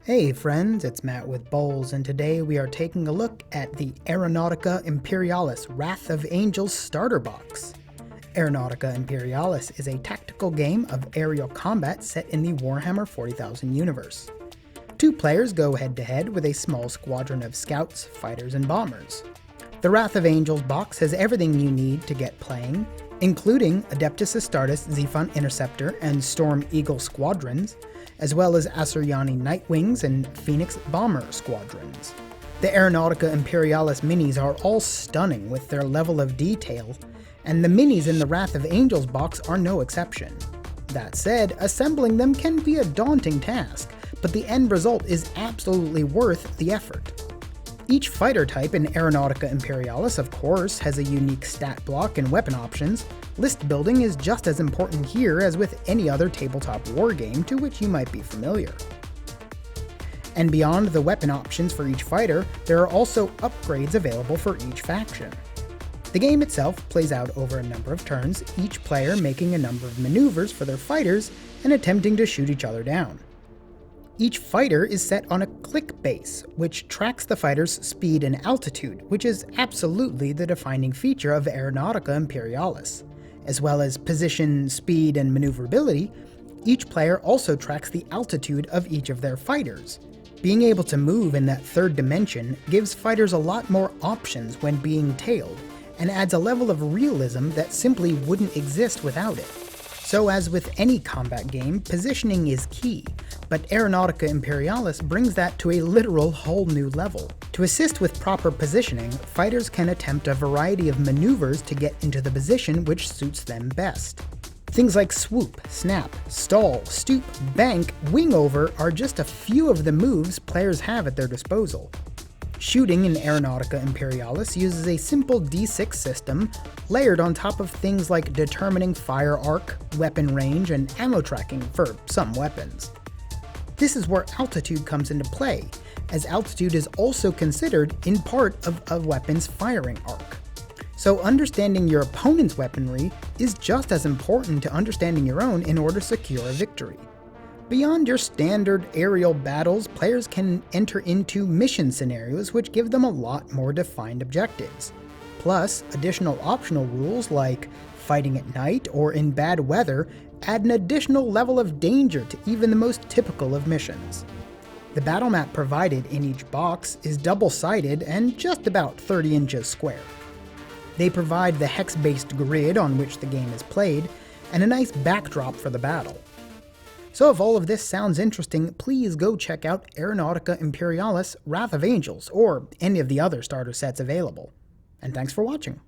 Hey friends, it's Matt with Bowls, and today we are taking a look at the Aeronautica Imperialis Wrath of Angels starter box. Aeronautica Imperialis is a tactical game of aerial combat set in the Warhammer 40,000 universe. Two players go head-to-head with a small squadron of scouts, fighters, and bombers. The Wrath of Angels box has everything you need to get playing, including Adeptus Astartes Zephon Interceptor and Storm Eagle squadrons, as well as Asuryani Nightwings and Phoenix Bomber squadrons. The Aeronautica Imperialis minis are all stunning with their level of detail, and the minis in the Wrath of Angels box are no exception. That said, assembling them can be a daunting task, but the end result is absolutely worth the effort. Each fighter type in Aeronautica Imperialis, of course, has a unique stat block and weapon options. List building is just as important here as with any other tabletop wargame to which you might be familiar. And beyond the weapon options for each fighter, there are also upgrades available for each faction. The game itself plays out over a number of turns, each player making a number of maneuvers for their fighters and attempting to shoot each other down. Each fighter is set on a click base, which tracks the fighter's speed and altitude, which is absolutely the defining feature of Aeronautica Imperialis. As well as position, speed, and maneuverability, each player also tracks the altitude of each of their fighters. Being able to move in that third dimension gives fighters a lot more options when being tailed, and adds a level of realism that simply wouldn't exist without it. So as with any combat game, positioning is key, but Aeronautica Imperialis brings that to a literal whole new level. To assist with proper positioning, fighters can attempt a variety of maneuvers to get into the position which suits them best. Things like swoop, snap, stall, stoop, bank, wing over are just a few of the moves players have at their disposal. Shooting in Aeronautica Imperialis uses a simple D6 system layered on top of things like determining fire arc, weapon range, and ammo tracking for some weapons. This is where altitude comes into play, as altitude is also considered in part of a weapon's firing arc. So understanding your opponent's weaponry is just as important to understanding your own in order to secure a victory. Beyond your standard aerial battles, players can enter into mission scenarios which give them a lot more defined objectives. Plus, additional optional rules like fighting at night or in bad weather add an additional level of danger to even the most typical of missions. The battle map provided in each box is double-sided and just about 30 inches square. They provide the hex-based grid on which the game is played, and a nice backdrop for the battle. So if all of this sounds interesting, please go check out Aeronautica Imperialis Wrath of Angels, or any of the other starter sets available. And thanks for watching.